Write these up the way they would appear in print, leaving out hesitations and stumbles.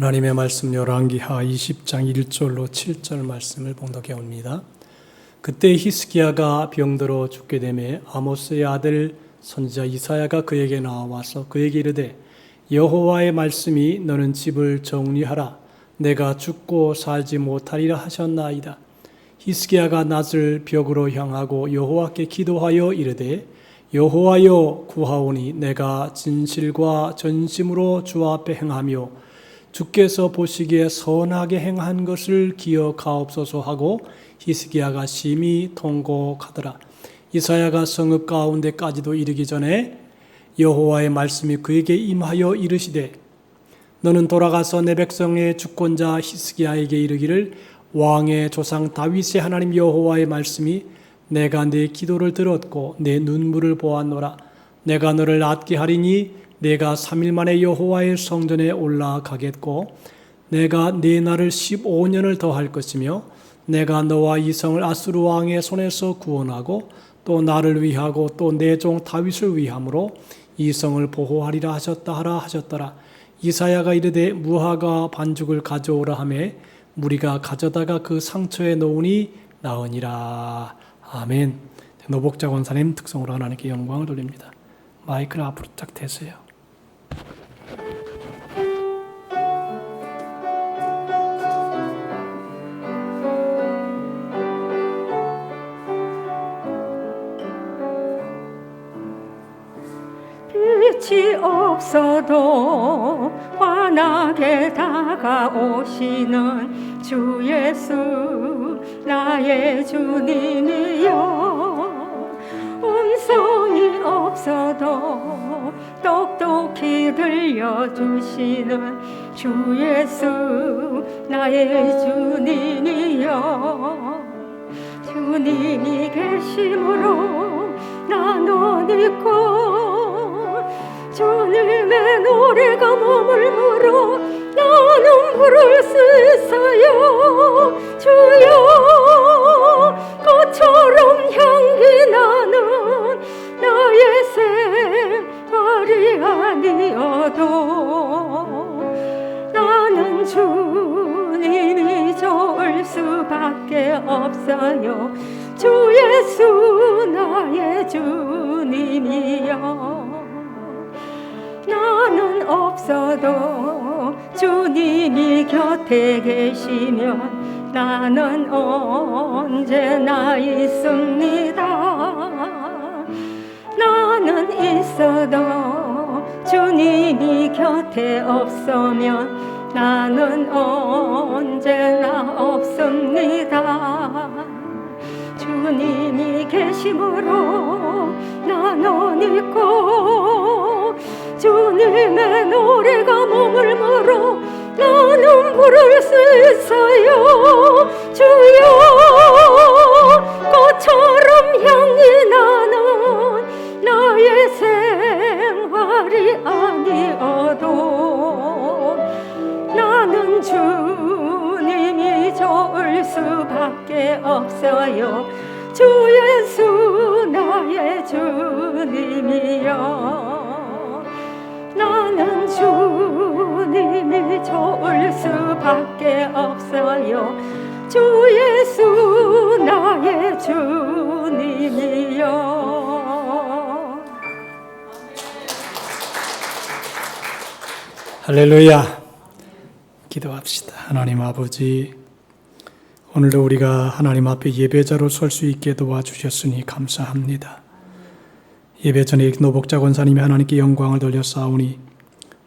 하나님의 말씀 열왕기하 20장 1절로 7절 말씀을 봉독해 옵니다. 그때 히스기야가 병들어 죽게 되매 아모스의 아들 선지자 이사야가 그에게 나와서 그에게 이르되 여호와의 말씀이 너는 집을 정리하라 내가 죽고 살지 못하리라 하셨나이다. 히스기야가 낯을 벽으로 향하고 여호와께 기도하여 이르되 여호와여 구하오니 내가 진실과 전심으로 주 앞에 행하며 주께서 보시기에 선하게 행한 것을 기억하옵소서 하고 히스기야가 심히 통곡하더라. 이사야가 성읍 가운데까지도 이르기 전에 여호와의 말씀이 그에게 임하여 이르시되 너는 돌아가서 내 백성의 주권자 히스기야에게 이르기를 왕의 조상 다윗의 하나님 여호와의 말씀이 내가 네 기도를 들었고 내 눈물을 보았노라. 내가 너를 낫게 하리니 내가 3일 만에 여호와의 성전에 올라가겠고 내가 네 날을 15년을 더할 것이며 내가 너와 이 성을 아수르 왕의 손에서 구원하고 또 나를 위하고 또 내 종 다윗을 위함으로 이 성을 보호하리라 하셨더라. 이사야가 이르되 무화과 반죽을 가져오라 하매 무리가 가져다가 그 상처에 놓으니 나으니라. 아멘. 노복자 권사님 특성으로 하나님께 영광을 돌립니다. 마이크를 앞으로 쫙 대세요. 빛이 없어도 환하게 다가오시는 주 예수 나의 주님이여. 음성이 없어도 똑똑히 들려주시는 주 예수 나의 주님이여. 주님이 계심으로 나는 있고 주님의 노래가 머물므로 나는 부를 수 있어요. 주여 꽃처럼 향기 나는 나의 생활이 아니어도 나는 주님이 좋을 수밖에 없어요. 주 예수 나의 주님이여. 나는 없어도 주님이 곁에 계시면 나는 언제나 있습니다. 나는 있어도 주님이 곁에 없으면 나는 언제나 없습니다. 주님이 계심으로 나는 있고 주님의 노래가 머물므로 나는 부를 수 있어요. 주여 꽃처럼 향이 나는 나의 생활이 아니어도 나는 주님이 좋을 수밖에 없어요. 주 예수 나의 주님이여. 나는 주님이 좋을 수밖에 없어요. 주 예수 나의 주님이여. 할렐루야. 기도합시다. 하나님 아버지, 오늘도 우리가 하나님 앞에 예배자로 설 수 있게 도와주셨으니 감사합니다. 예배 전에 노복자 권사님이 하나님께 영광을 돌렸사오니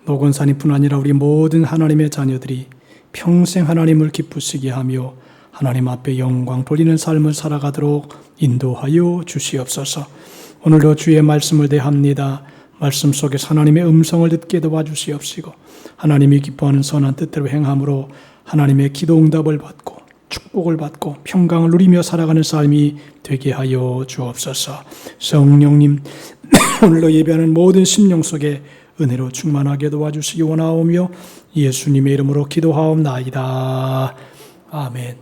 노 권사님뿐 아니라 우리 모든 하나님의 자녀들이 평생 하나님을 기쁘시게 하며 하나님 앞에 영광 돌리는 삶을 살아가도록 인도하여 주시옵소서. 오늘도 주의 말씀을 대합니다. 말씀 속에서 하나님의 음성을 듣게 도와주시옵시고 하나님이 기뻐하는 선한 뜻대로 행함으로 하나님의 기도 응답을 받고 축복을 받고 평강을 누리며 살아가는 삶이 되게 하여 주옵소서. 성령님, 오늘도 예배하는 모든 심령 속에 은혜로 충만하게 도와주시기 원하오며 예수님의 이름으로 기도하옵나이다. 아멘.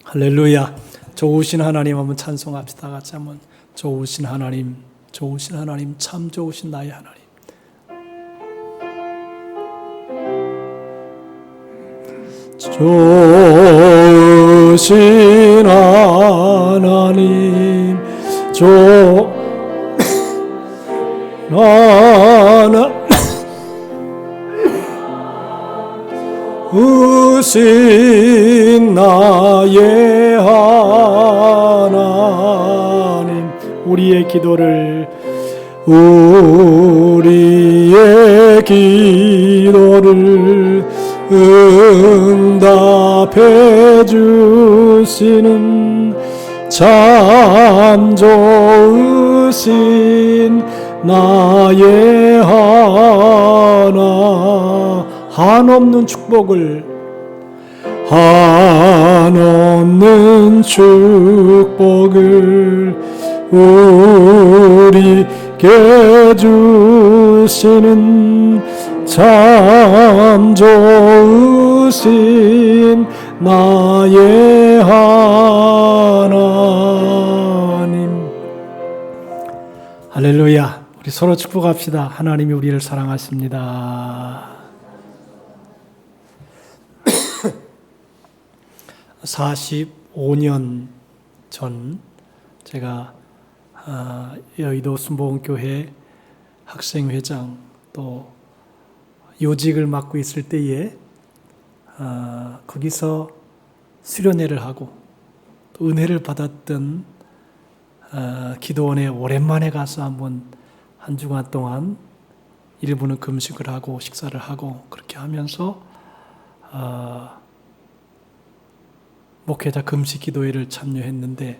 할렐루야. 좋으신 하나님 한번 찬송합시다. 같이 한번 좋으신 하나님, 좋으신 하나님, 참 좋으신 나의 하나님. 좋으신 하나님 좋으신 나의 하나님 우리의 기도를 응답해 주시는 참 좋으신 나의 한없는 축복을 우리에게 주시는 참 좋으신 나의 하나님. 할렐루야. 우리 서로 축복합시다. 하나님이 우리를 사랑하십니다. 45년 전 제가 여의도 순복음교회 학생회장 또 요직을 맡고 있을 때에 거기서 수련회를 하고 또 은혜를 받았던 기도원에 오랜만에 가서 한번 한 주간 동안 일부는 금식을 하고 식사를 하고 그렇게 하면서 목회자 금식 기도회를 참여했는데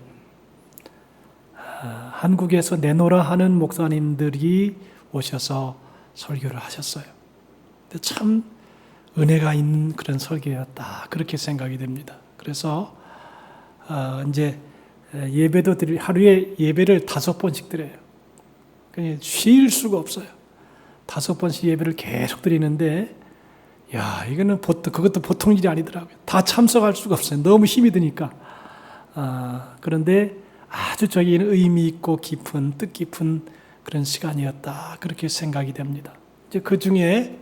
한국에서 내노라 하는 목사님들이 오셔서 설교를 하셨어요. 근데 참 은혜가 있는 그런 설교였다 그렇게 생각이 됩니다. 그래서 이제 예배도 하루에 예배를 5번씩 드려요. 그냥 쉴 수가 없어요. 5번씩 예배를 계속 드리는데 야 이거는 그것도 보통 일이 아니더라고요. 다 참석할 수가 없어요. 너무 힘이 드니까. 그런데 아주 저기는 의미 있고 깊은 뜻깊은 그런 시간이었다 그렇게 생각이 됩니다. 이제 그 중에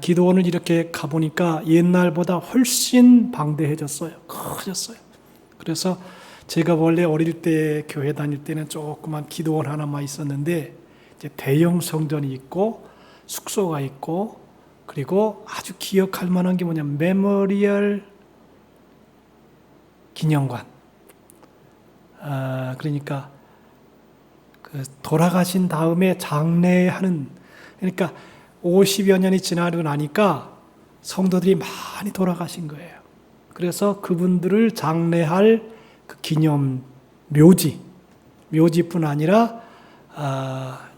기도원을 이렇게 가보니까 옛날보다 훨씬 방대해졌어요. 커졌어요. 그래서 제가 원래 어릴 때 교회 다닐 때는 조그만 기도원 하나만 있었는데 이제 대형 성전이 있고 숙소가 있고 그리고 아주 기억할 만한 게 뭐냐면 메모리얼 기념관. 그러니까 그 돌아가신 다음에 장례하는 그러니까 50여 년이 지나고 나니까 성도들이 많이 돌아가신 거예요. 그래서 그분들을 장례할 그 기념 묘지뿐 아니라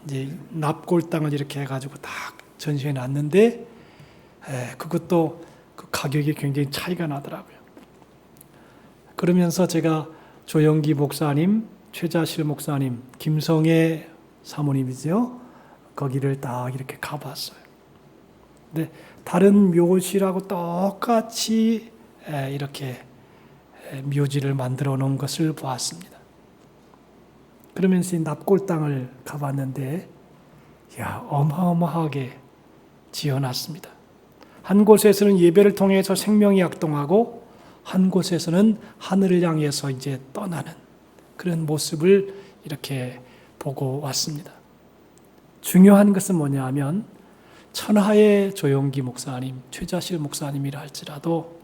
이제 납골당을 이렇게 해가지고 딱 전시해 놨는데 그것도 그 가격이 굉장히 차이가 나더라고요. 그러면서 제가 조영기 목사님, 최자실 목사님, 김성애 사모님이죠. 거기를 딱 이렇게 가봤어요. 근데 다른 묘지라고 똑같이 이렇게 묘지를 만들어 놓은 것을 보았습니다. 그러면서 이 납골당을 가봤는데 야 어마어마하게 지어놨습니다. 한 곳에서는 예배를 통해서 생명이 약동하고 한 곳에서는 하늘을 향해서 이제 떠나는 그런 모습을 이렇게 보고 왔습니다. 중요한 것은 뭐냐 하면 천하의 조영기 목사님, 최자실 목사님이라 할지라도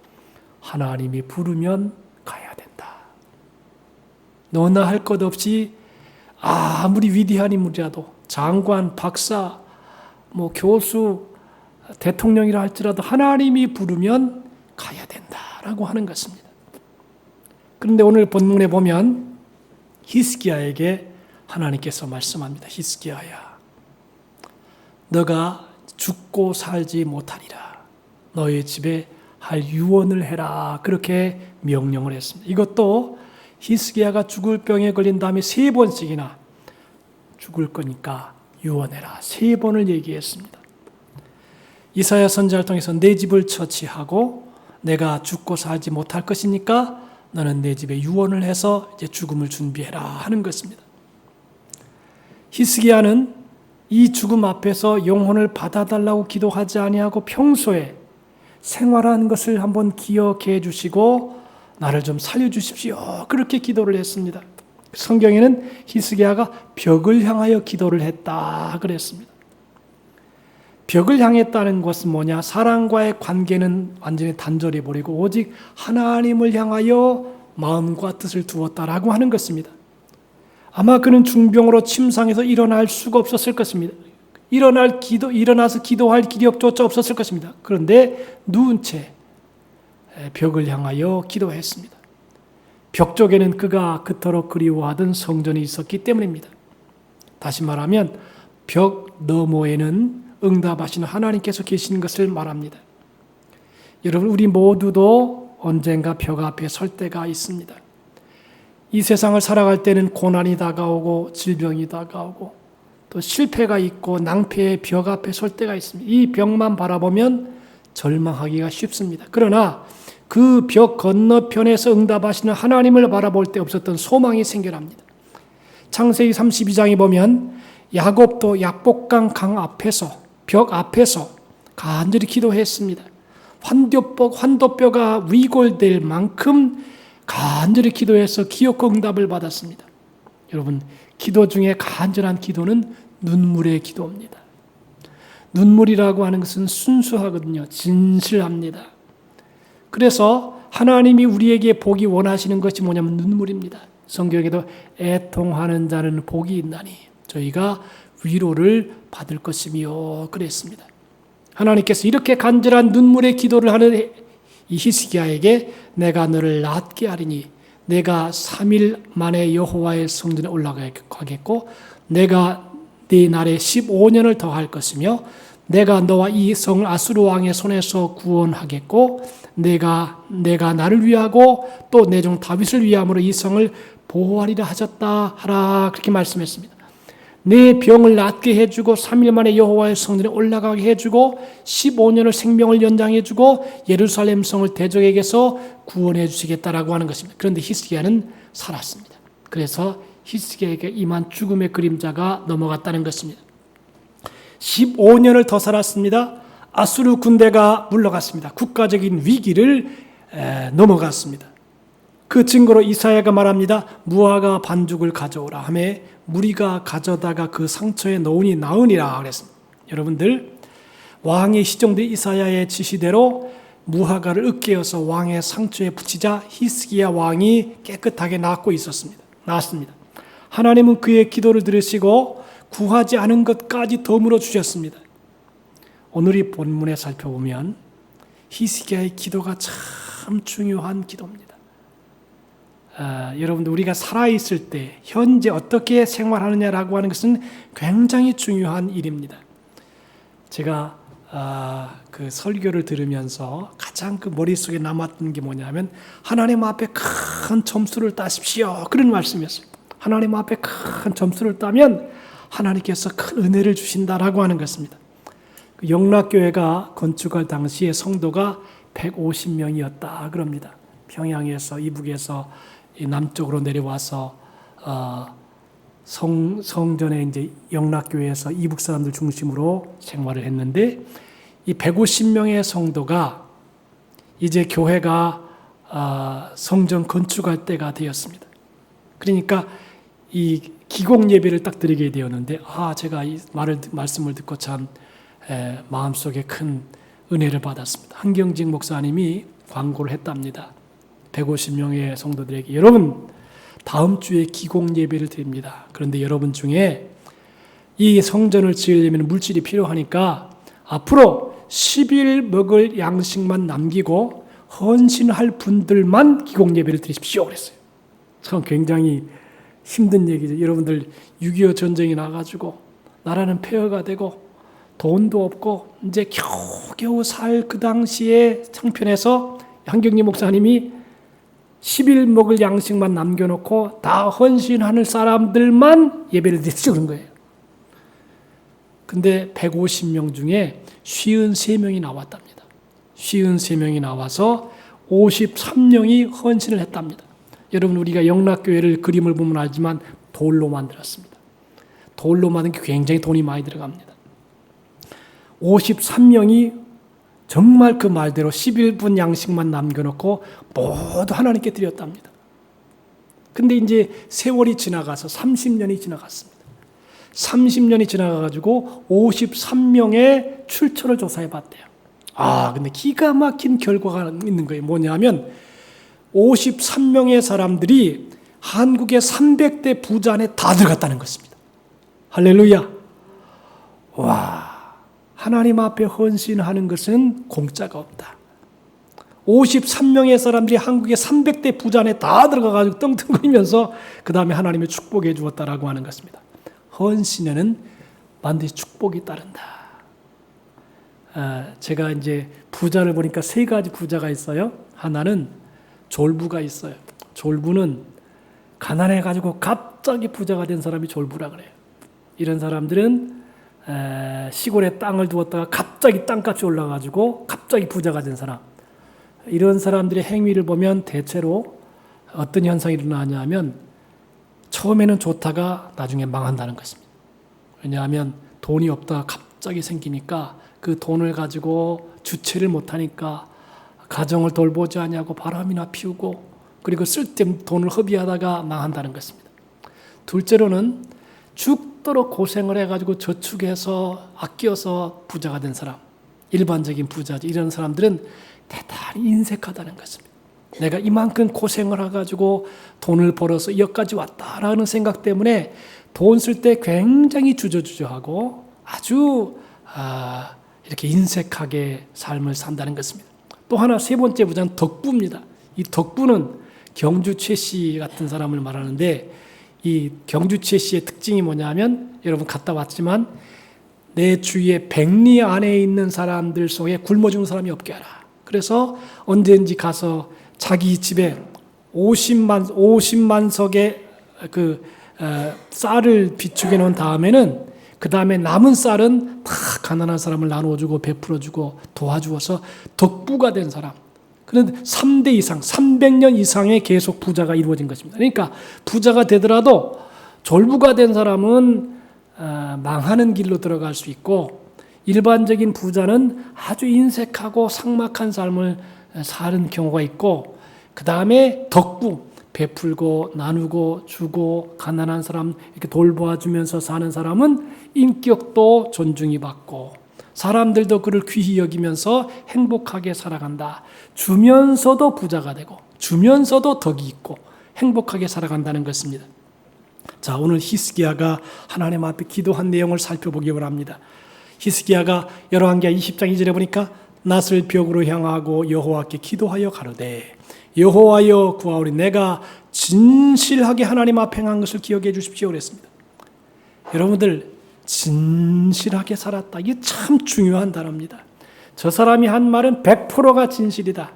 하나님이 부르면 가야 된다. 너나 할 것 없이 아무리 위대한 인물이라도 장관, 박사, 교수, 대통령이라 할지라도 하나님이 부르면 가야 된다라고 하는 것입니다. 그런데 오늘 본문에 보면 히스기야에게 하나님께서 말씀합니다. 히스기야야, 너가 죽고 살지 못하리라. 너의 집에 할 유언을 해라. 그렇게 명령을 했습니다. 이것도 히스기야가 죽을 병에 걸린 다음에 3번씩이나 죽을 거니까 유언해라. 3번을 얘기했습니다. 이사야 선지자를 통해서 내 집을 처치하고 내가 죽고 살지 못할 것이니까 너는 내 집에 유언을 해서 이제 죽음을 준비해라 하는 것입니다. 히스기야는 이 죽음 앞에서 영혼을 받아달라고 기도하지 아니하고 평소에 생활하는 것을 한번 기억해 주시고 나를 좀 살려주십시오. 그렇게 기도를 했습니다. 성경에는 히스기야가 벽을 향하여 기도를 했다 그랬습니다. 벽을 향했다는 것은 뭐냐? 사람과의 관계는 완전히 단절해 버리고 오직 하나님을 향하여 마음과 뜻을 두었다라고 하는 것입니다. 아마 그는 중병으로 침상에서 일어날 수가 없었을 것입니다. 일어나서 기도할 기력조차 없었을 것입니다. 그런데 누운 채 벽을 향하여 기도했습니다. 벽 쪽에는 그가 그토록 그리워하던 성전이 있었기 때문입니다. 다시 말하면 벽 너머에는 응답하시는 하나님께서 계신 것을 말합니다. 여러분, 우리 모두도 언젠가 벽 앞에 설 때가 있습니다. 이 세상을 살아갈 때는 고난이 다가오고 질병이 다가오고 또 실패가 있고 낭패의 벽 앞에 설 때가 있습니다. 이 벽만 바라보면 절망하기가 쉽습니다. 그러나 그 벽 건너편에서 응답하시는 하나님을 바라볼 때 없었던 소망이 생겨납니다. 창세기 32장에 보면 야곱도 약복강 강 앞에서 벽 앞에서 간절히 기도했습니다. 환도뼈가 위골될 만큼 간절히 기도해서 기어코 응답을 받았습니다. 여러분, 기도 중에 간절한 기도는 눈물의 기도입니다. 눈물이라고 하는 것은 순수하거든요. 진실합니다. 그래서 하나님이 우리에게 복이 원하시는 것이 뭐냐면 눈물입니다. 성경에도 애통하는 자는 복이 있나니 저희가 위로를 받을 것이며 그랬습니다. 하나님께서 이렇게 간절한 눈물의 기도를 하는 이 히스기야에게 내가 너를 낫게 하리니 내가 3일 만에 여호와의 성전에 올라가겠고 내가 네 날에 15년을 더할 것이며 내가 너와 이 성을 아수르 왕의 손에서 구원하겠고 내가 나를 위하고 또 내 종 다윗을 위함으로 이 성을 보호하리라 하셨다 하라 그렇게 말씀했습니다. 내 병을 낫게 해주고 3일 만에 여호와의 성전에 올라가게 해주고 15년을 생명을 연장해주고 예루살렘 성을 대적에게서 구원해 주시겠다라고 하는 것입니다. 그런데 히스기야는 살았습니다. 그래서 히스기야에게 임한 죽음의 그림자가 넘어갔다는 것입니다. 15년을 더 살았습니다. 아수르 군대가 물러갔습니다. 국가적인 위기를 넘어갔습니다. 그 증거로 이사야가 말합니다. 무화과 반죽을 가져오라 하며 무리가 가져다가 그 상처에 넣으니 나으니라 그랬습니다. 여러분들, 왕의 시종된 이사야의 지시대로 무화과를 으깨어서 왕의 상처에 붙이자 히스기야 왕이 깨끗하게 나았습니다. 하나님은 그의 기도를 들으시고 구하지 않은 것까지 더 주셨습니다. 오늘 이 본문에 살펴보면 히스기야의 기도가 참 중요한 기도입니다. 여러분들, 우리가 살아있을 때 현재 어떻게 생활하느냐라고 하는 것은 굉장히 중요한 일입니다. 제가 그 설교를 들으면서 가장 그 머릿속에 남았던 게 뭐냐면 하나님 앞에 큰 점수를 따십시오 그런 말씀이었어요. 하나님 앞에 큰 점수를 따면 하나님께서 큰 은혜를 주신다라고 하는 것입니다. 그 영락교회가 건축할 당시에 성도가 150명이었다 그럽니다. 평양에서 이북에서 남쪽으로 내려와서 성전에 이제 영락교회에서 이북 사람들 중심으로 생활을 했는데 이 150명의 성도가 이제 교회가 성전 건축할 때가 되었습니다. 그러니까 이 기공 예배를 딱 드리게 되었는데 제가 이 말씀을 듣고 참 마음속에 큰 은혜를 받았습니다. 한경직 목사님이 광고를 했답니다. 150명의 성도들에게 여러분 다음 주에 기공 예배를 드립니다. 그런데 여러분 중에 이 성전을 지으려면 물질이 필요하니까 앞으로 10일 먹을 양식만 남기고 헌신할 분들만 기공 예배를 드리십시오 그랬어요. 참 굉장히 힘든 얘기죠. 여러분들 6.25 전쟁이 나가지고 나라는 폐허가 되고 돈도 없고 이제 겨우겨우 살 그 당시에 형편에서 한경림 목사님이 10일 먹을 양식만 남겨놓고 다 헌신하는 사람들만 예배를 드리죠 그런 거예요. 근데 150명 중에 53명이 나왔답니다. 53명이 나와서 53명이 헌신을 했답니다. 여러분, 우리가 영락교회를 그림을 보면 알지만 돌로 만들었습니다. 돌로 만든 게 굉장히 돈이 많이 들어갑니다. 53명이 정말 그 말대로 11분 양식만 남겨놓고 모두 하나님께 드렸답니다. 근데 이제 세월이 지나가서 30년이 지나갔습니다. 30년이 지나가가지고 53명의 출처를 조사해 봤대요. 근데 기가 막힌 결과가 있는 거예요. 뭐냐면 53명의 사람들이 한국의 300대 부자 안에 다 들어갔다는 것입니다. 할렐루야. 와, 하나님 앞에 헌신하는 것은 공짜가 없다. 53명의 사람들이 한국의 300대 부자 안에 다 들어가가지고 떵떵거리면서 그 다음에 하나님의 축복해 주었다라고 하는 것입니다. 헌신에는 반드시 축복이 따른다. 제가 이제 부자를 보니까 세 가지 부자가 있어요. 하나는 졸부가 있어요. 졸부는 가난해가지고 갑자기 부자가 된 사람이 졸부라 그래요. 이런 사람들은 시골에 땅을 두었다가 갑자기 땅값이 올라가지고 갑자기 부자가 된 사람. 이런 사람들의 행위를 보면 대체로 어떤 현상이 일어나냐면 처음에는 좋다가 나중에 망한다는 것입니다. 왜냐하면 돈이 없다가 갑자기 생기니까 그 돈을 가지고 주체를 못하니까 가정을 돌보지 않냐고 바람이나 피우고 그리고 쓸데없는 돈을 허비하다가 망한다는 것입니다. 둘째로는 죽도록 고생을 해가지고 저축해서 아껴서 부자가 된 사람, 일반적인 부자지. 이런 사람들은 대단히 인색하다는 것입니다. 내가 이만큼 고생을 해가지고 돈을 벌어서 여기까지 왔다라는 생각 때문에 돈 쓸 때 굉장히 주저주저하고 아주 이렇게 인색하게 삶을 산다는 것입니다. 또 하나 세 번째 부자는 덕부입니다. 이 덕부는 경주 최씨 같은 사람을 말하는데 이 경주 최씨의 특징이 뭐냐면 여러분 갔다 왔지만 내 주위에 백리 안에 있는 사람들 속에 굶어 죽는 사람이 없게 하라. 그래서 언제든지 가서 자기 집에 50만 석의 쌀을 비축해 놓은 다음에는 그 다음에 남은 쌀은 다 가난한 사람을 나누어주고 베풀어주고 도와주어서 덕부가 된 사람. 그런데 3대 이상, 300년 이상의 계속 부자가 이루어진 것입니다. 그러니까 부자가 되더라도 졸부가 된 사람은 망하는 길로 들어갈 수 있고 일반적인 부자는 아주 인색하고 삭막한 삶을 사는 경우가 있고 그 다음에 덕부, 베풀고 나누고 주고 가난한 사람 이렇게 돌보아주면서 사는 사람은 인격도 존중이 받고 사람들도 그를 귀히 여기면서 행복하게 살아간다. 주면서도 부자가 되고 주면서도 덕이 있고 행복하게 살아간다는 것입니다. 자, 오늘 히스기야가 하나님 앞에 기도한 내용을 살펴보기 원합니다. 히스기야가 열왕기하 20장 2절에 보니까 낫을 벽으로 향하고 여호와께 기도하여 가로되 여호와여 구하오리 내가 진실하게 하나님 앞에 행한 것을 기억해 주십시오 그랬습니다. 여러분들 진실하게 살았다. 이게 참 중요한 단어입니다. 저 사람이 한 말은 100%가 진실이다.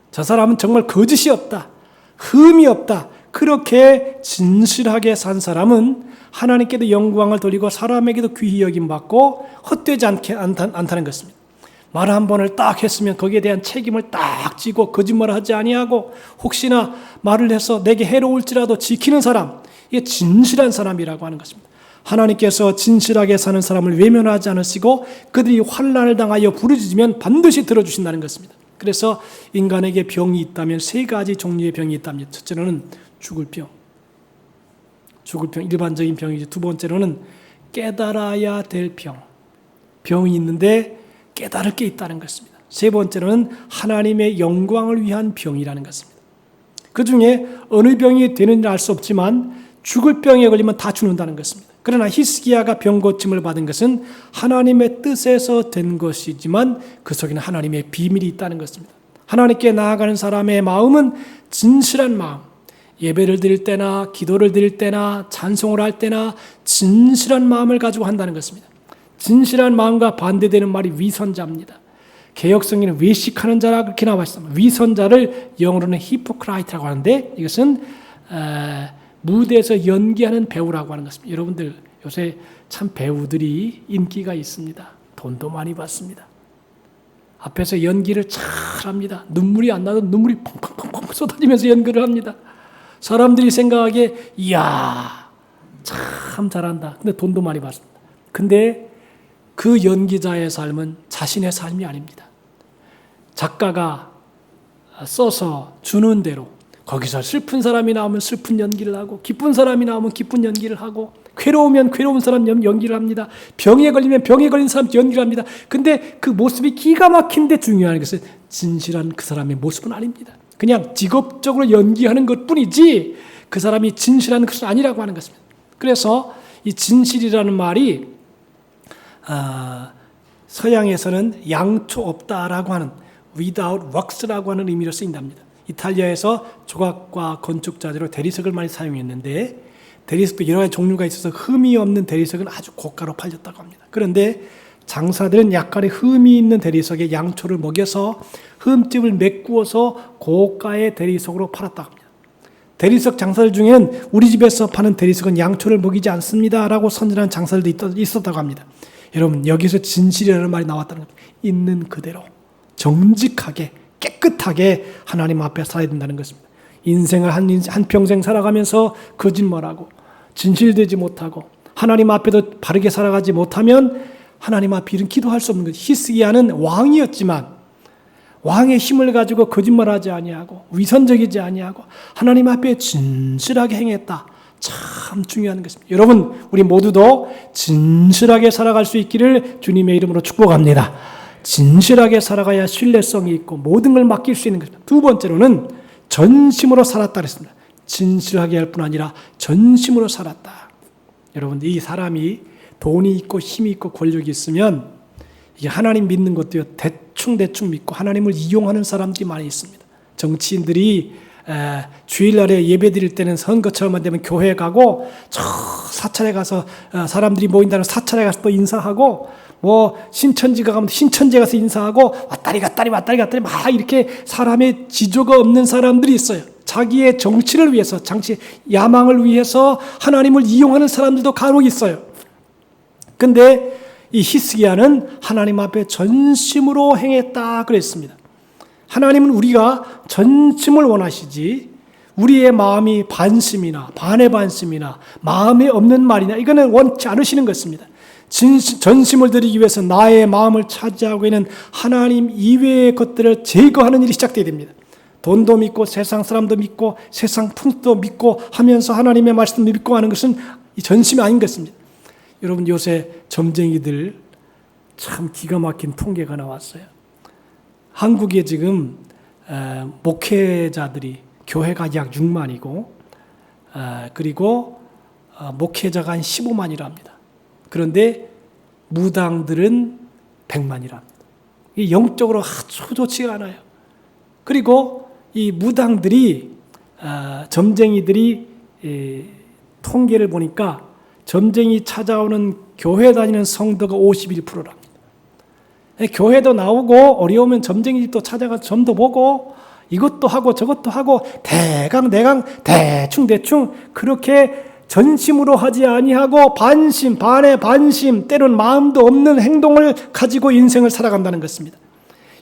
저 사람은 정말 거짓이 없다. 흠이 없다. 그렇게 진실하게 산 사람은 하나님께도 영광을 돌리고 사람에게도 귀히 여김받고 헛되지 않다는 것입니다. 말 한 번을 딱 했으면 거기에 대한 책임을 딱 지고 거짓말을 하지 아니하고 혹시나 말을 해서 내게 해로울지라도 지키는 사람, 이게 진실한 사람이라고 하는 것입니다. 하나님께서 진실하게 사는 사람을 외면하지 않으시고 그들이 환난을 당하여 부르짖으면 반드시 들어주신다는 것입니다. 그래서 인간에게 병이 있다면 세 가지 종류의 병이 있답니다. 첫째로는 죽을 병, 일반적인 병이죠. 두 번째로는 깨달아야 될 병, 병이 있는데 깨달을 게 있다는 것입니다. 세 번째로는 하나님의 영광을 위한 병이라는 것입니다. 그 중에 어느 병이 되는지 알 수 없지만 죽을 병에 걸리면 다 죽는다는 것입니다. 그러나 히스기야가 병 고침을 받은 것은 하나님의 뜻에서 된 것이지만 그 속에는 하나님의 비밀이 있다는 것입니다. 하나님께 나아가는 사람의 마음은 진실한 마음, 예배를 드릴 때나 기도를 드릴 때나 찬송을 할 때나 진실한 마음을 가지고 한다는 것입니다. 진실한 마음과 반대되는 말이 위선자입니다. 개역성에는 외식하는 자라 그렇게 나와 있습니다. 위선자를 영어로는 히포크라이트라고 하는데 이것은 무대에서 연기하는 배우라고 하는 것입니다. 여러분들 요새 참 배우들이 인기가 있습니다. 돈도 많이 받습니다. 앞에서 연기를 잘합니다. 눈물이 안 나도 눈물이 펑펑펑펑 쏟아지면서 연기를 합니다. 사람들이 생각하기에 이야 참 잘한다. 근데 돈도 많이 받습니다. 근데 그 연기자의 삶은 자신의 삶이 아닙니다. 작가가 써서 주는 대로 거기서 슬픈 사람이 나오면 슬픈 연기를 하고 기쁜 사람이 나오면 기쁜 연기를 하고 괴로우면 괴로운 사람 연기를 합니다. 병에 걸리면 병에 걸린 사람 연기를 합니다. 근데 그 모습이 기가 막힌데 중요한 것은 진실한 그 사람의 모습은 아닙니다. 그냥 직업적으로 연기하는 것뿐이지 그 사람이 진실한 것은 아니라고 하는 것입니다. 그래서 이 진실이라는 말이 서양에서는 양초 없다라고 하는 without works라고 하는 의미로 쓰인답니다. 이탈리아에서 조각과 건축 자재로 대리석을 많이 사용했는데 대리석도 여러 가지 종류가 있어서 흠이 없는 대리석은 아주 고가로 팔렸다고 합니다. 그런데 장사들은 약간의 흠이 있는 대리석에 양초를 먹여서 흠집을 메꾸어서 고가의 대리석으로 팔았다고 합니다. 대리석 장사들 중에는 우리 집에서 파는 대리석은 양초를 먹이지 않습니다 라고 선전한 장사들도 있었다고 합니다. 여러분, 여기서 진실이라는 말이 나왔다는 겁니다. 있는 그대로 정직하게 깨끗하게 하나님 앞에 살아야 된다는 것입니다. 인생을 한평생 살아가면서 거짓말하고 진실되지 못하고 하나님 앞에도 바르게 살아가지 못하면 하나님 앞에 이런 기도할 수 없는 거죠. 히스기야는 왕이었지만 왕의 힘을 가지고 거짓말하지 아니하고 위선적이지 아니하고 하나님 앞에 진실하게 행했다. 참 중요한 것입니다. 여러분, 우리 모두도 진실하게 살아갈 수 있기를 주님의 이름으로 축복합니다. 진실하게 살아가야 신뢰성이 있고 모든 걸 맡길 수 있는 것입니다. 두 번째로는 전심으로 살았다 그랬습니다. 진실하게 할 뿐 아니라 전심으로 살았다. 여러분, 이 사람이 돈이 있고 힘이 있고 권력이 있으면 이게 하나님 믿는 것도요, 대충 믿고 하나님을 이용하는 사람들이 많이 있습니다. 정치인들이 주일날에 예배 드릴 때는 선거처럼만 되면 교회 가고 저 사찰에 가서 사람들이 모인다는 사찰에 가서 또 인사하고 뭐 신천지가 가면 신천지에 가서 인사하고 왔다리 갔다리 막 이렇게 사람의 지조가 없는 사람들이 있어요. 자기의 정치를 위해서 야망을 위해서 하나님을 이용하는 사람들도 간혹 있어요. 근데 이 히스기야는 하나님 앞에 전심으로 행했다 그랬습니다. 하나님은 우리가 전심을 원하시지 우리의 마음이 반심이나 반의 반심이나 마음에 없는 말이나 이거는 원치 않으시는 것입니다. 전심을 드리기 위해서 나의 마음을 차지하고 있는 하나님 이외의 것들을 제거하는 일이 시작되어야 됩니다. 돈도 믿고 세상 사람도 믿고 세상 풍습도 믿고 하면서 하나님의 말씀도 믿고 하는 것은 이 전심이 아닌 것입니다. 여러분, 요새 점쟁이들 참 기가 막힌 통계가 나왔어요. 한국에 지금 목회자들이 교회가 약 6만이고 그리고 목회자가 한 15만이라 합니다. 그런데 무당들은 100만이라 합니다. 이 영적으로 아주 좋지가 않아요. 그리고 이 무당들이 점쟁이들이 통계를 보니까 점쟁이 찾아오는 교회 다니는 성도가 51%랍니다. 교회도 나오고 어려우면 점쟁이 집도 찾아가서 점도 보고 이것도 하고 저것도 하고 대강 대충 그렇게 전심으로 하지 아니하고 반심 반의 반심 때로는 마음도 없는 행동을 가지고 인생을 살아간다는 것입니다.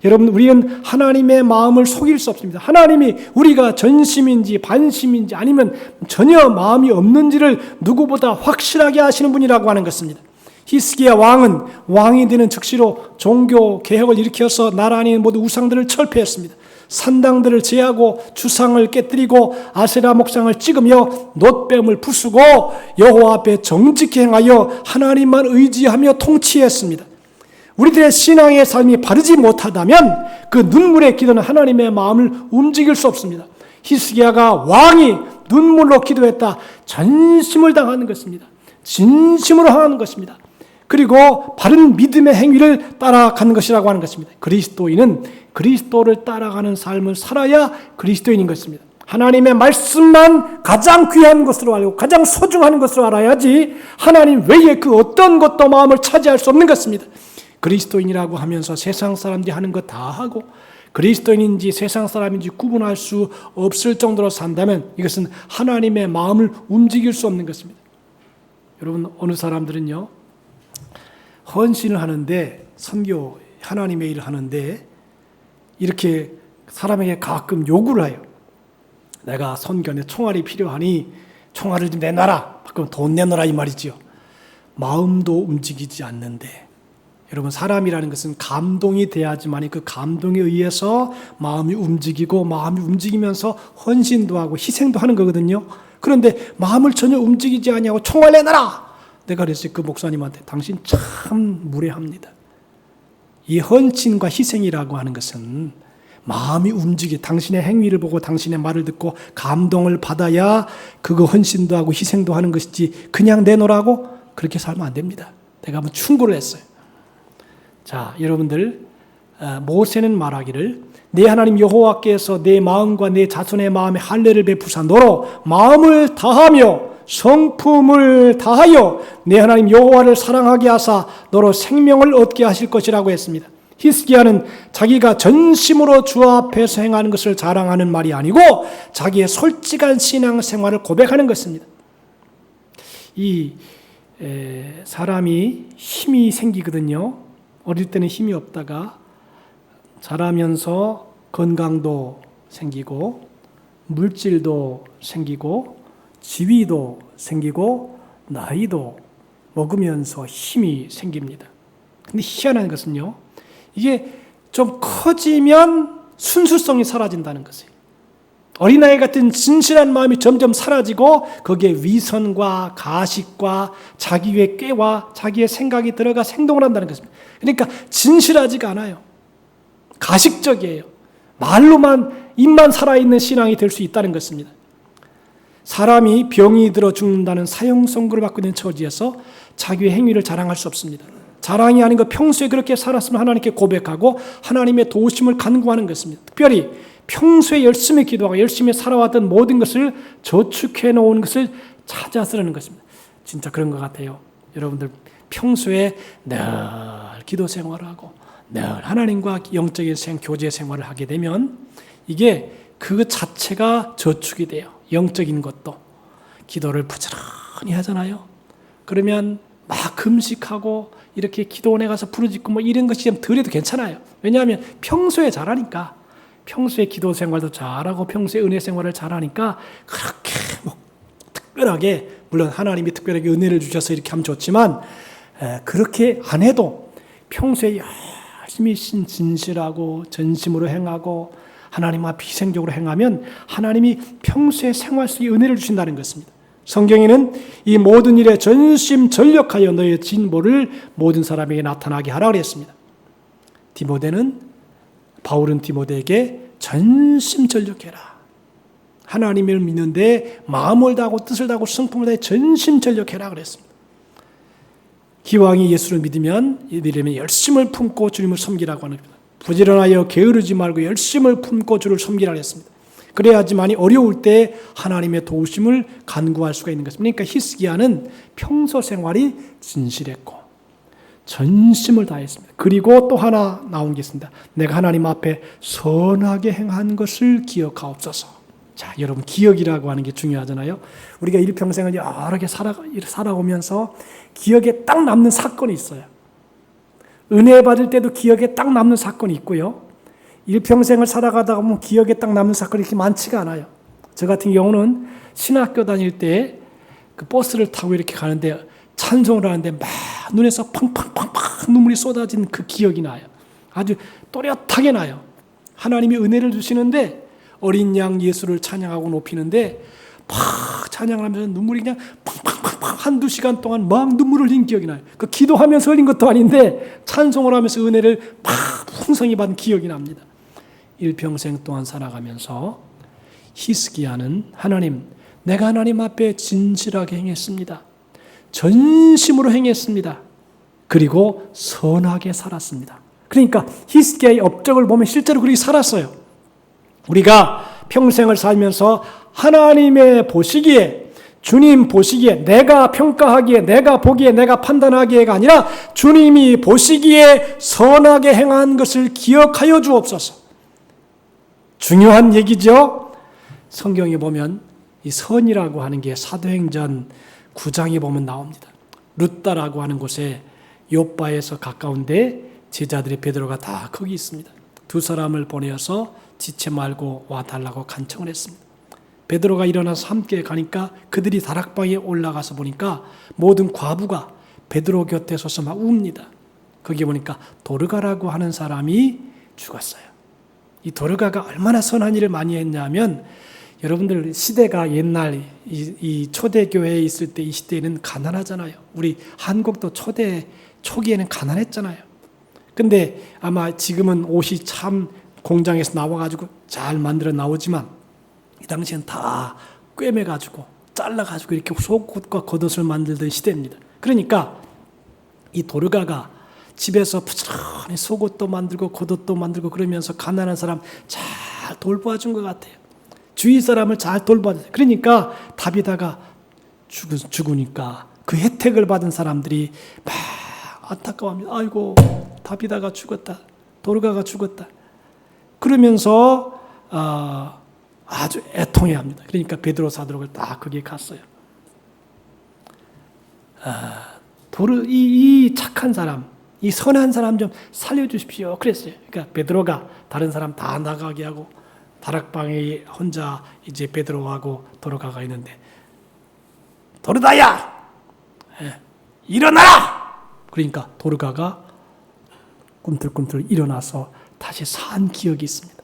여러분, 우리는 하나님의 마음을 속일 수 없습니다. 하나님이 우리가 전심인지 반심인지 아니면 전혀 마음이 없는지를 누구보다 확실하게 아시는 분이라고 하는 것입니다. 히스기야 왕은 왕이 되는 즉시로 종교 개혁을 일으켜서 나라 안에 모두 우상들을 철폐했습니다. 산당들을 제하고 주상을 깨뜨리고 아세라 목상을 찍으며 놋뱀을 부수고 여호와 앞에 정직히 행하여 하나님만 의지하며 통치했습니다. 우리들의 신앙의 삶이 바르지 못하다면 그 눈물의 기도는 하나님의 마음을 움직일 수 없습니다. 히스기야가 왕이 눈물로 기도했다. 전심을 당하는 것입니다. 진심으로 하는 것입니다. 그리고 바른 믿음의 행위를 따라가는 것이라고 하는 것입니다. 그리스도인은 그리스도를 따라가는 삶을 살아야 그리스도인인 것입니다. 하나님의 말씀만 가장 귀한 것으로 알고 가장 소중한 것으로 알아야지 하나님 외에 그 어떤 것도 마음을 차지할 수 없는 것입니다. 그리스도인이라고 하면서 세상 사람들이 하는 것 다 하고 그리스도인인지 세상 사람인지 구분할 수 없을 정도로 산다면 이것은 하나님의 마음을 움직일 수 없는 것입니다. 여러분, 어느 사람들은요, 헌신을 하는데 선교 하나님의 일을 하는데 이렇게 사람에게 가끔 요구를 해요. 내가 선교에 총알이 필요하니 총알을 좀 내놔라. 그럼 돈 내놔라 이 말이지요. 마음도 움직이지 않는데 여러분, 사람이라는 것은 감동이 돼야지만 그 감동에 의해서 마음이 움직이고 마음이 움직이면서 헌신도 하고 희생도 하는 거거든요. 그런데 마음을 전혀 움직이지 아니하고 총알 내놔라! 내가 그랬어요. 그 목사님한테. 당신 참 무례합니다. 이 헌신과 희생이라고 하는 것은 마음이 당신의 행위를 보고 당신의 말을 듣고 감동을 받아야 그거 헌신도 하고 희생도 하는 것이지 그냥 내놓으라고 그렇게 살면 안 됩니다. 내가 한번 충고를 했어요. 자, 여러분들, 모세는 말하기를 내 하나님 여호와께서 내 마음과 내 자손의 마음에 할례를 베푸사 너로 마음을 다하며 성품을 다하여 내 하나님 여호와를 사랑하게 하사 너로 생명을 얻게 하실 것이라고 했습니다. 히스기야는 자기가 전심으로 주 앞에서 행하는 것을 자랑하는 말이 아니고 자기의 솔직한 신앙생활을 고백하는 것입니다. 사람이 힘이 생기거든요. 어릴 때는 힘이 없다가 자라면서 건강도 생기고 물질도 생기고 지위도 생기고 나이도 먹으면서 힘이 생깁니다. 근데 희한한 것은요, 이게 좀 커지면 순수성이 사라진다는 것이에요. 어린아이 같은 진실한 마음이 점점 사라지고 거기에 위선과 가식과 자기의 꾀와 자기의 생각이 들어가 행동을 한다는 것입니다. 그러니까 진실하지가 않아요. 가식적이에요. 말로만 입만 살아있는 신앙이 될 수 있다는 것입니다. 사람이 병이 들어 죽는다는 사형 선고를 받고 있는 처지에서 자기의 행위를 자랑할 수 없습니다. 자랑이 아닌 것, 평소에 그렇게 살았으면 하나님께 고백하고 하나님의 도우심을 간구하는 것입니다. 특별히 평소에 열심히 기도하고 열심히 살아왔던 모든 것을 저축해 놓은 것을 찾아 쓰려는 것입니다. 진짜 그런 것 같아요. 여러분들 평소에 늘 기도 생활하고 늘 하나님과 영적인 교제 생활을 하게 되면 이게 그 자체가 저축이 돼요. 영적인 것도. 기도를 부지런히 하잖아요. 그러면 막 금식하고 이렇게 기도원에 가서 부르짖고 뭐 이런 것이 좀 덜해도 괜찮아요. 왜냐하면 평소에 잘하니까, 평소에 기도 생활도 잘하고 평소에 은혜 생활을 잘하니까 그렇게 뭐 특별하게, 물론 하나님이 특별하게 은혜를 주셔서 이렇게 하면 좋지만 그렇게 안 해도 평소에 열심히 진실하고 전심으로 행하고 하나님 앞에 희생적으로 행하면 하나님이 평소에 생활 속에 은혜를 주신다는 것입니다. 성경에는 이 모든 일에 전심전력하여 너의 진보를 모든 사람에게 나타나게 하라 그랬습니다. 바울은 디모데에게 전심전력해라. 하나님을 믿는데 마음을 다하고 뜻을 다하고 성품을 다해 전심전력해라 그랬습니다. 기왕이 예수를 믿으면 열심을 품고 주님을 섬기라고 하는 겁니다. 부지런하여 게으르지 말고 열심을 품고 주를 섬기라 했습니다. 그래야지만이 어려울 때 하나님의 도우심을 간구할 수가 있는 것입니다. 그러니까 히스기야는 평소 생활이 진실했고 전심을 다했습니다. 그리고 또 하나 나온 게 있습니다. 내가 하나님 앞에 선하게 행한 것을 기억하옵소서. 자, 여러분, 기억이라고 하는 게 중요하잖아요. 우리가 일평생을 여러 개 살아오면서 기억에 딱 남는 사건이 있어요. 은혜 받을 때도 기억에 딱 남는 사건이 있고요. 일평생을 살아가다가 보면 기억에 딱 남는 사건이 그렇게 많지가 않아요. 저 같은 경우는 신학교 다닐 때 그 버스를 타고 이렇게 가는데 찬송을 하는데 막 눈에서 팡팡팡팡 눈물이 쏟아진 그 기억이 나요. 아주 또렷하게 나요. 하나님이 은혜를 주시는데 어린 양 예수를 찬양하고 높이는데 팍 찬양을 하면서 눈물이 그냥 팡팡팡팡 한두 시간 동안 막 눈물을 흘린 기억이 나요. 그 기도하면서 흘린 것도 아닌데 찬송을 하면서 은혜를 팍 풍성히 받은 기억이 납니다. 일평생 동안 살아가면서 히스기야는 하나님, 내가 하나님 앞에 진실하게 행했습니다. 전심으로 행했습니다. 그리고 선하게 살았습니다. 그러니까 히스기야의 업적을 보면 실제로 그렇게 살았어요. 우리가 평생을 살면서 하나님의 보시기에, 주님 보시기에, 내가 평가하기에, 내가 보기에, 내가 판단하기에가 아니라 주님이 보시기에 선하게 행한 것을 기억하여 주옵소서. 중요한 얘기죠. 성경에 보면 이 선이라고 하는 게 사도행전 9장에 보면 나옵니다. 룻다라고 하는 곳에 요빠에서 가까운데 제자들의 베드로가 다 거기 있습니다. 두 사람을 보내어서 지체 말고 와달라고 간청을 했습니다. 베드로가 일어나서 함께 가니까 그들이 다락방에 올라가서 보니까 모든 과부가 베드로 곁에 서서 막 웁니다. 거기 보니까 도르가라고 하는 사람이 죽었어요. 이 도르가가 얼마나 선한 일을 많이 했냐면, 여러분들 시대가 옛날 이 초대교회에 있을 때 이 시대에는 가난하잖아요. 우리 한국도 초기에는 가난했잖아요. 근데 아마 지금은 옷이 참 공장에서 나와가지고 잘 만들어 나오지만, 이 당시엔 다 꿰매가지고 잘라가지고 이렇게 속옷과 겉옷을 만들던 시대입니다. 그러니까 이 도르가가 집에서 부지런히 속옷도 만들고 겉옷도 만들고 그러면서 가난한 사람 잘 돌봐준 것 같아요. 주위 사람을 잘 돌봐줬어요. 그러니까 다비다가 죽으니까 그 혜택을 받은 사람들이 막 안타까워합니다. 아이고, 다비다가 죽었다. 도르가가 죽었다. 그러면서 아주 애통해합니다. 그러니까 베드로 사도록을 딱 거기에 갔어요. 이 착한 사람, 이 선한 사람 좀 살려주십시오. 그랬어요. 그러니까 베드로가 다른 사람 다 나가게 하고 다락방에 혼자 이제 베드로하고 도르가가 있는데, 도르다야, 일어나라. 그러니까 도르가가 꿈틀꿈틀 일어나서 다시 산 기억이 있습니다.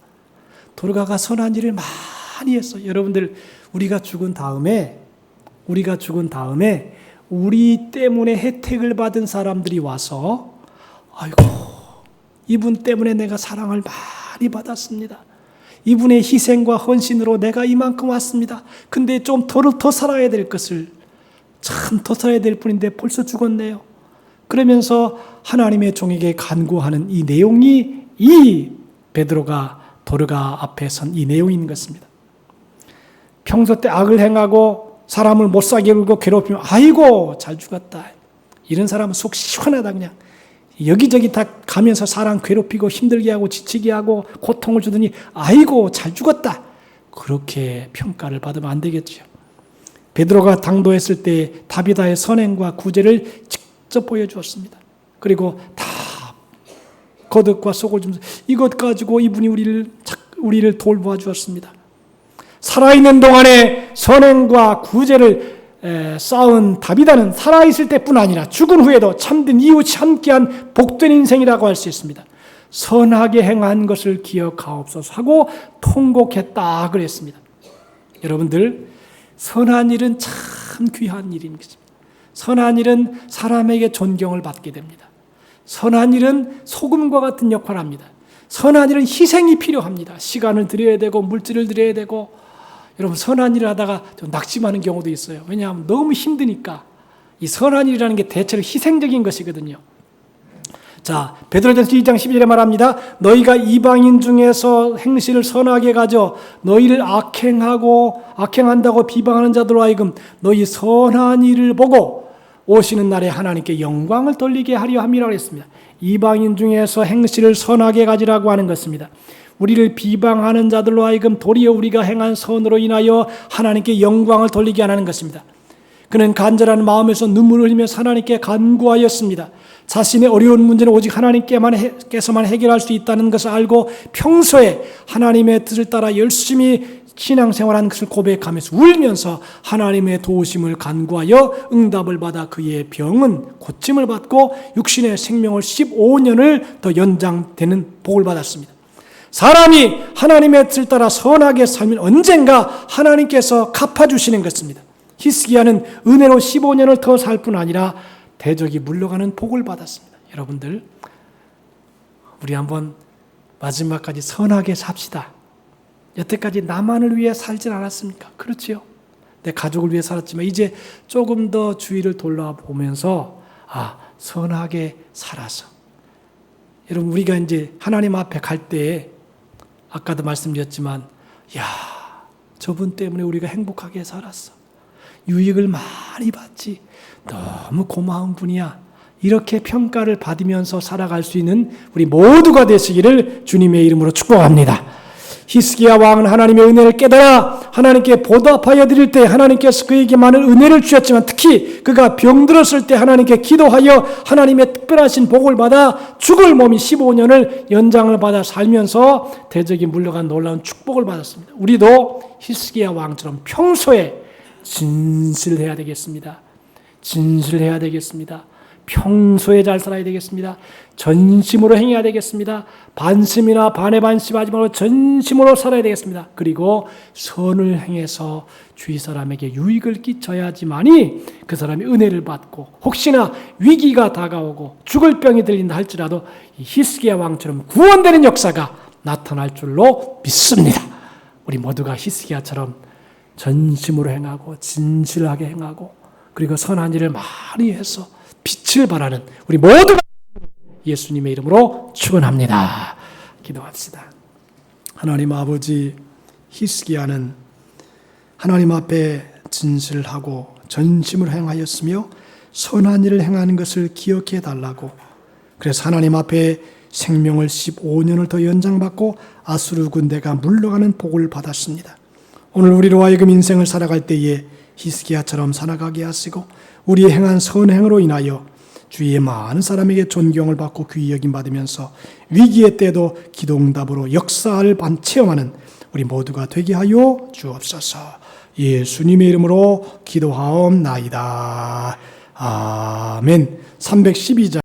도르가가 선한 일을 많이 했어요. 여러분들, 우리가 죽은 다음에 우리 때문에 혜택을 받은 사람들이 와서, 아이고, 이분 때문에 내가 사랑을 많이 받았습니다. 이분의 희생과 헌신으로 내가 이만큼 왔습니다. 근데 좀 더 살아야 될 것을, 참 더 살아야 될 뿐인데 벌써 죽었네요. 그러면서 하나님의 종에게 간구하는 이 내용이 이 베드로가 도르가 앞에 선 이 내용인 것입니다. 평소 때 악을 행하고 사람을 못 살게 굴고 괴롭히면 아이고 잘 죽었다. 이런 사람은 속 시원하다. 그냥 여기저기 다 가면서 사람 괴롭히고 힘들게 하고 지치게 하고 고통을 주더니 아이고 잘 죽었다. 그렇게 평가를 받으면 안 되겠죠. 베드로가 당도했을 때 다비다의 선행과 구제를 직접 보여주었습니다. 그리고 다 겉옷과 속을 주면서 이것 가지고 이분이 우리를 돌보아 주었습니다. 살아있는 동안에 선행과 구제를 쌓은 다비다는 살아있을 때뿐 아니라 죽은 후에도 참된 이웃이 함께한 복된 인생이라고 할 수 있습니다. 선하게 행한 것을 기억하옵소서 하고 통곡했다 그랬습니다. 여러분들, 선한 일은 참 귀한 일인 것입니다. 선한 일은 사람에게 존경을 받게 됩니다. 선한 일은 소금과 같은 역할을 합니다. 선한 일은 희생이 필요합니다. 시간을 들여야 되고 물질을 들여야 되고, 여러분 선한 일을 하다가 좀 낙심하는 경우도 있어요. 왜냐하면 너무 힘드니까. 이 선한 일이라는 게 대체로 희생적인 것이거든요. 자, 베드로전서 2장 11절에 말합니다. 너희가 이방인 중에서 행실을 선하게 가져 너희를 악행한다고 비방하는 자들로 하여금 너희 선한 일을 보고 오시는 날에 하나님께 영광을 돌리게 하려 함이라고 했습니다. 이방인 중에서 행실을 선하게 가지라고 하는 것입니다. 우리를 비방하는 자들로 하여금 도리어 우리가 행한 선으로 인하여 하나님께 영광을 돌리게 하는 것입니다. 그는 간절한 마음에서 눈물을 흘리면서 하나님께 간구하였습니다. 자신의 어려운 문제는 오직 하나님께서만 해결할 수 있다는 것을 알고 평소에 하나님의 뜻을 따라 열심히 신앙생활한 것을 고백하면서 울면서 하나님의 도우심을 간구하여 응답을 받아 그의 병은 고침을 받고 육신의 생명을 15년을 더 연장되는 복을 받았습니다. 사람이 하나님의 뜻을 따라 선하게 살면 언젠가 하나님께서 갚아주시는 것입니다. 히스기야는 은혜로 15년을 더 살 뿐 아니라 대적이 물러가는 복을 받았습니다. 여러분들, 우리 한번 마지막까지 선하게 삽시다. 여태까지 나만을 위해 살진 않았습니까? 그렇지요. 내 가족을 위해 살았지만 이제 조금 더 주위를 돌아보면서 선하게 살아서, 여러분, 우리가 이제 하나님 앞에 갈 때에 아까도 말씀드렸지만, 저분 때문에 우리가 행복하게 살았어. 유익을 많이 받지. 너무 고마운 분이야. 이렇게 평가를 받으면서 살아갈 수 있는 우리 모두가 되시기를 주님의 이름으로 축복합니다. 히스기야 왕은 하나님의 은혜를 깨달아 하나님께 보답하여 드릴 때 하나님께서 그에게 많은 은혜를 주셨지만, 특히 그가 병들었을 때 하나님께 기도하여 하나님의 특별하신 복을 받아 죽을 몸이 15년을 연장을 받아 살면서 대적이 물러간 놀라운 축복을 받았습니다. 우리도 히스기야 왕처럼 평소에 진실해야 되겠습니다. 진실해야 되겠습니다. 평소에 잘 살아야 되겠습니다. 전심으로 행해야 되겠습니다. 반심이나 반의 반심하지 말고 전심으로 살아야 되겠습니다. 그리고 선을 행해서 주위 사람에게 유익을 끼쳐야지만이 그 사람이 은혜를 받고 혹시나 위기가 다가오고 죽을 병이 들린다 할지라도 이 히스기야 왕처럼 구원되는 역사가 나타날 줄로 믿습니다. 우리 모두가 히스기야처럼 전심으로 행하고 진실하게 행하고 그리고 선한 일을 많이 해서 빛을 발하는 우리 모두가 예수님의 이름으로 축원합니다. 기도합시다. 하나님 아버지, 히스기야는 하나님 앞에 진실하고 전심을 행하였으며 선한 일을 행하는 것을 기억해 달라고, 그래서 하나님 앞에 생명을 15년을 더 연장받고 아수르 군대가 물러가는 복을 받았습니다. 오늘 우리로 하여금 인생을 살아갈 때에 히스기야처럼 살아가게 하시고 우리의 행한 선행으로 인하여 주위의 많은 사람에게 존경을 받고 귀히 여김 받으면서 위기의 때도 기도응답으로 역사를 체험하는 우리 모두가 되게 하여 주옵소서. 예수님의 이름으로 기도하옵나이다. 아멘. 312장